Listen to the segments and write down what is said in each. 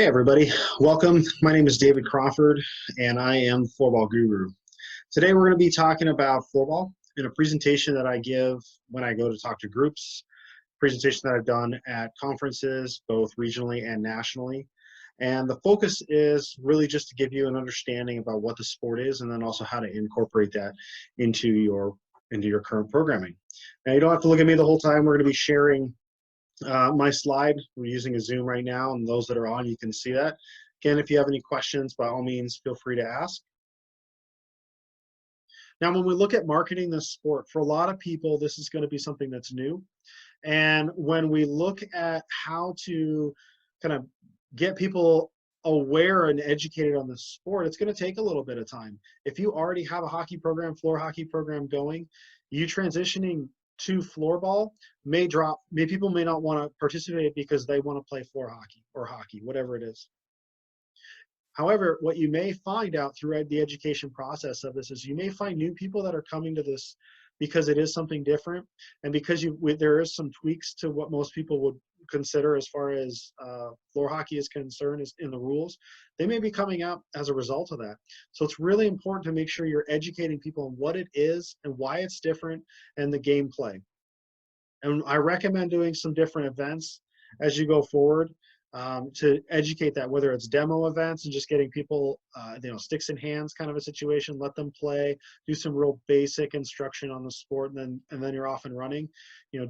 Hey everybody, welcome. My name is David Crawford and I am Floorball Guru. Today we're going to be talking about floorball in a presentation that I give when I go to talk to groups, presentation that I've done at conferences, both regionally and nationally. And the focus is really just to give you an understanding about what the sport is and then also how to incorporate that into your current programming. Now you don't have to look at me the whole time. We're going to be sharing my slide. We're using a Zoom right now, and those that are on, you can see that. Again, if you have any questions, by all means, feel free to ask. Now, when we look at marketing this sport, for a lot of people, this is going to be something that's new. And when we look at how to kind of get people aware and educated on the sport, it's going to take a little bit of time. If you already have a hockey program, floor hockey program going, you transitioning to floorball people may not want to participate because they want to play floor hockey or hockey, whatever it is. However, what you may find out throughout the education process of this is you may find new people that are coming to this because it is something different, and because there is some tweaks to what most people would consider as far as floor hockey is concerned is in the rules. They may be coming out as a result of that. So it's really important to make sure you're educating people on what it is and why it's different and the gameplay. And I recommend doing some different events as you go forward to educate that, whether it's demo events and just getting people, sticks in hands kind of a situation, let them play, do some real basic instruction on the sport, and then you're off and running.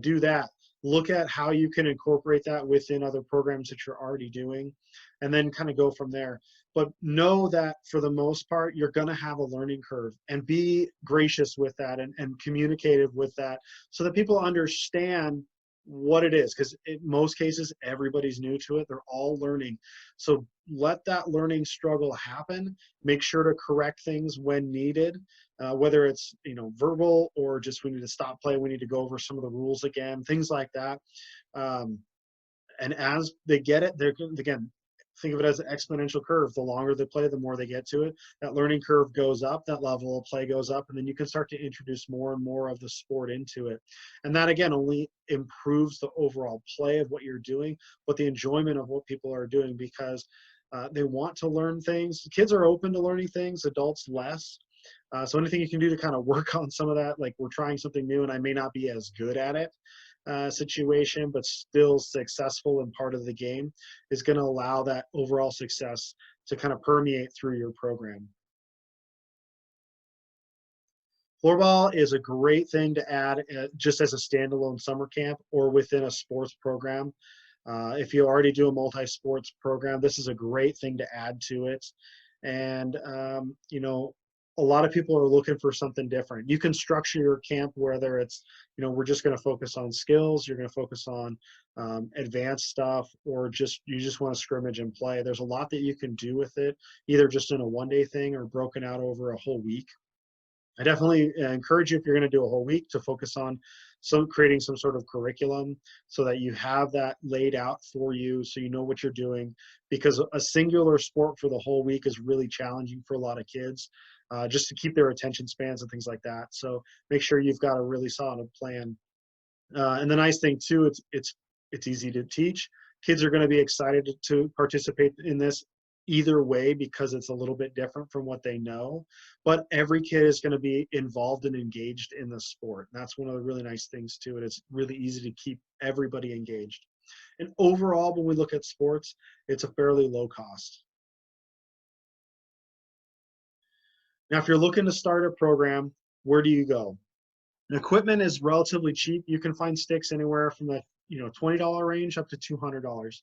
Do that. Look at how you can incorporate that within other programs that you're already doing, and then kind of go from there. But know that for the most part, you're going to have a learning curve, and be gracious with that and communicative with that so that people understand what it is, because in most cases everybody's new to it. They're all learning. So let that learning struggle happen. Make sure to correct things when needed, whether it's verbal or just we need to stop play, we need to go over some of the rules again, things like that. And as they get it, they're again, think of it as an exponential curve. The longer they play, the more they get to it. That learning curve goes up, that level of play goes up, and then you can start to introduce more and more of the sport into it. And that, again, only improves the overall play of what you're doing, but the enjoyment of what people are doing, because they want to learn things. Kids are open to learning things, adults less. So anything you can do to kind of work on some of that, like we're trying something new and I may not be as good at it, situation, but still successful in part of the game, is going to allow that overall success to kind of permeate through your program. Floorball is a great thing to add just as a standalone summer camp or within a sports program. If you already do a multi-sports program, this is a great thing to add to it. And, a lot of people are looking for something different. You can structure your camp whether it's, we're just going to focus on skills, you're going to focus on advanced stuff, or you just want to scrimmage and play. There's a lot that you can do with it, either just in a one-day thing or broken out over a whole week. I definitely encourage you, if you're going to do a whole week, to focus on creating some sort of curriculum so that you have that laid out for you so you know what you're doing, because a singular sport for the whole week is really challenging for a lot of kids, just to keep their attention spans and things like that. So make sure you've got a really solid plan. And the nice thing too, it's easy to teach. Kids are going to be excited to participate in this either way because it's a little bit different from what they know, but every kid is going to be involved and engaged in the sport. And that's one of the really nice things to it. It's really easy to keep everybody engaged. And overall, when we look at sports, it's a fairly low cost. Now, if you're looking to start a program, where do you go? And equipment is relatively cheap. You can find sticks anywhere from the $20 range up to $200.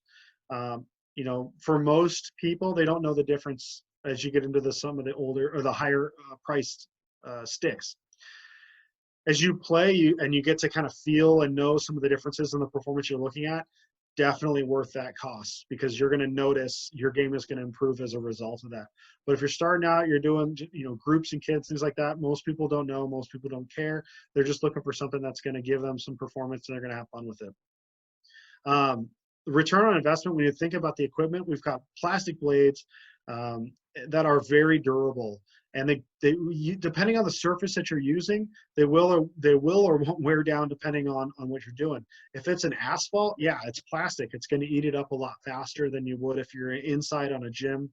For most people, they don't know the difference as you get into some of the older or the higher priced sticks. As you play, and you get to kind of feel and know some of the differences in the performance you're looking at, definitely worth that cost, because you're going to notice your game is going to improve as a result of that. But if you're starting out, you're doing groups and kids, things like that, most people don't know, most people don't care. They're just looking for something that's going to give them some performance and they're going to have fun with it. Return on investment, when you think about the equipment, we've got plastic blades that are very durable. And depending on the surface that you're using, they will or won't wear down depending on what you're doing. If it's an asphalt, yeah, it's plastic. It's going to eat it up a lot faster than you would if you're inside on a gym,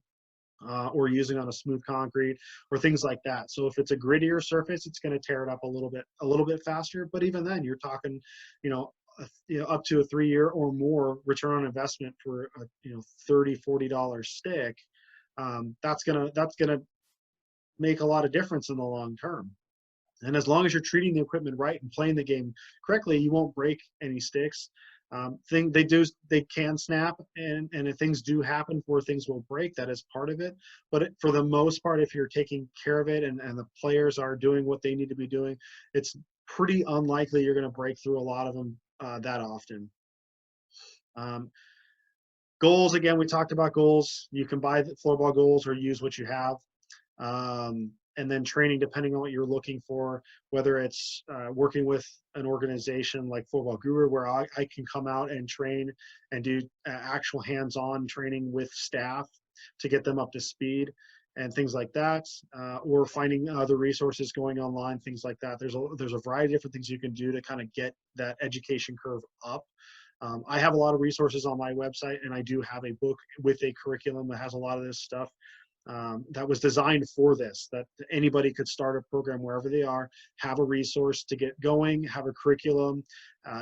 or using on a smooth concrete or things like that. So if it's a grittier surface, it's going to tear it up a little bit faster. But even then, you're talking, you know, up to a 3-year or more return on investment for a $30-40 stick. That's gonna make a lot of difference in the long term. And as long as you're treating the equipment right and playing the game correctly, you won't break any sticks. They can snap, and if things do happen where things will break, that is part of it. But for the most part, if you're taking care of it and the players are doing what they need to be doing, it's pretty unlikely you're going to break through a lot of them that often. Um, Goals, again, we talked about goals. You can buy the floorball goals or use what you have. And then training, depending on what you're looking for, whether it's working with an organization like Floorball Guru, where I can come out and train and do actual hands-on training with staff to get them up to speed and things like that, or finding other resources going online, things like that. There's a variety of different things you can do to kind of get that education curve up. I have a lot of resources on my website, and I do have a book with a curriculum that has a lot of this stuff. That was designed for this, that anybody could start a program wherever they are, have a resource to get going, have a curriculum,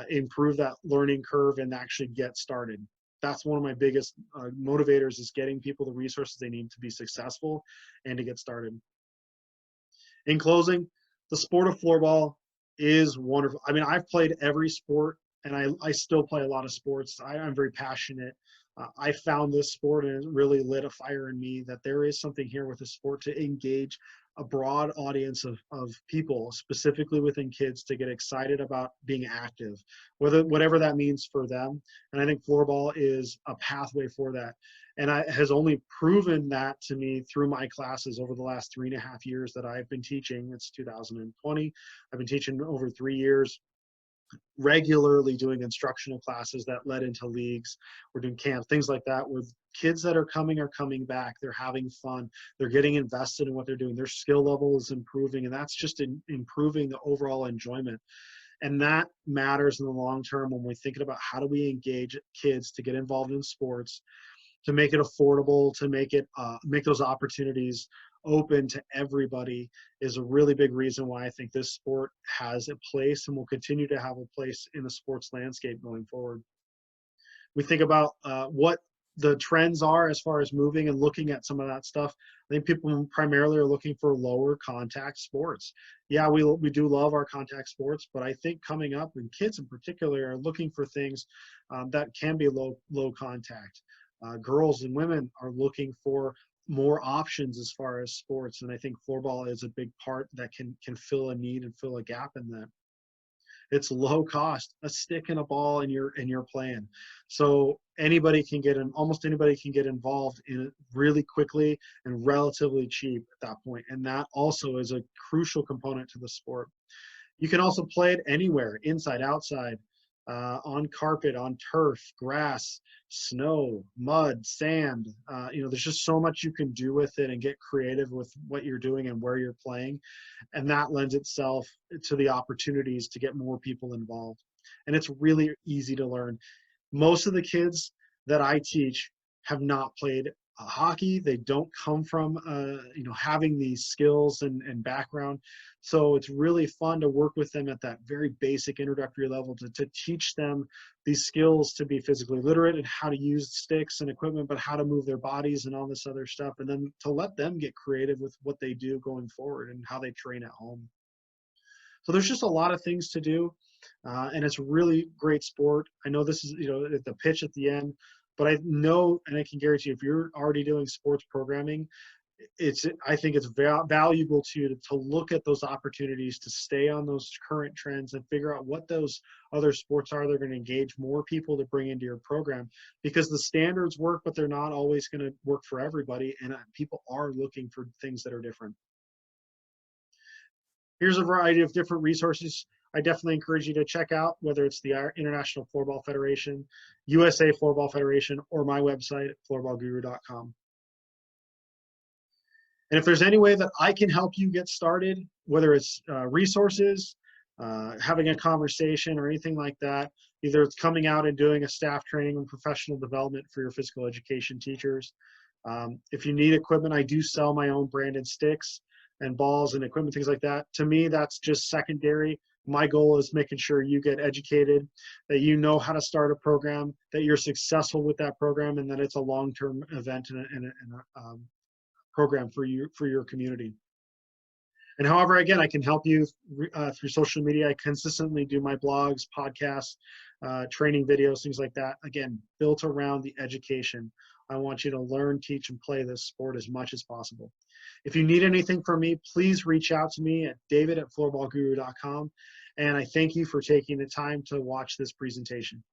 improve that learning curve, and actually get started. That's one of my biggest motivators, is getting people the resources they need to be successful and to get started. In closing, the sport of floorball is wonderful. I mean, I've played every sport, and I still play a lot of sports. I'm very passionate. I found this sport, and it really lit a fire in me that there is something here with the sport to engage a broad audience of people, specifically within kids, to get excited about being active, whatever that means for them. And I think floorball is a pathway for that. And has only proven that to me through my classes over the last 3.5 years that I've been teaching. It's 2020. I've been teaching over 3 years, regularly doing instructional classes that led into leagues. We're doing camps, things like that, where kids that are coming back. They're having fun. They're getting invested in what they're doing. Their skill level is improving, and that's just improving the overall enjoyment. And that matters in the long term when we're thinking about how do we engage kids to get involved in sports, to make it affordable, to make those opportunities open to everybody, is a really big reason why I think this sport has a place and will continue to have a place in the sports landscape going forward. We think about what the trends are as far as moving and looking at some of that stuff. I think people primarily are looking for lower contact sports. Yeah, we do love our contact sports, but I think coming up, and kids in particular, are looking for things that can be low contact. Girls and women are looking for more options as far as sports, and I think floorball is a big part that can fill a need and fill a gap in that. It's low cost, a stick and a ball, and you're playing. So almost anybody can get involved in it really quickly and relatively cheap at that point. And that also is a crucial component to the sport. You can also play it anywhere, inside, outside, on carpet, on turf, grass, snow, mud, sand. There's just so much you can do with it and get creative with what you're doing and where you're playing. And that lends itself to the opportunities to get more people involved. And it's really easy to learn. Most of the kids that I teach have not played hockey. They don't come from having these skills and background. So it's really fun to work with them at that very basic introductory level to teach them these skills, to be physically literate and how to use sticks and equipment, but how to move their bodies and all this other stuff, and then to let them get creative with what they do going forward and how they train at home. So there's just a lot of things to do, and it's a really great sport. I know this is at the pitch at the end, but I know, and I can guarantee you, if you're already doing sports programming, I think it's valuable to look at those opportunities, to stay on those current trends and figure out what those other sports are. They're going to engage more people to bring into your program, because the standards work, but they're not always going to work for everybody, and people are looking for things that are different. Here's a variety of different resources I definitely encourage you to check out, whether it's the International Floorball Federation, USA Floorball Federation, or my website, floorballguru.com. And if there's any way that I can help you get started, whether it's resources, having a conversation or anything like that, either it's coming out and doing a staff training and professional development for your physical education teachers. If you need equipment, I do sell my own branded sticks and balls and equipment, things like that. To me, that's just secondary. My goal is making sure you get educated, that you know how to start a program, that you're successful with that program, and that it's a long-term event and a program for your community. And however, again, I can help you through social media. I consistently do my blogs, podcasts, training videos, things like that. Again, built around the education. I want you to learn, teach, and play this sport as much as possible. If you need anything from me, please reach out to me at david@floorballguru.com. And I thank you for taking the time to watch this presentation.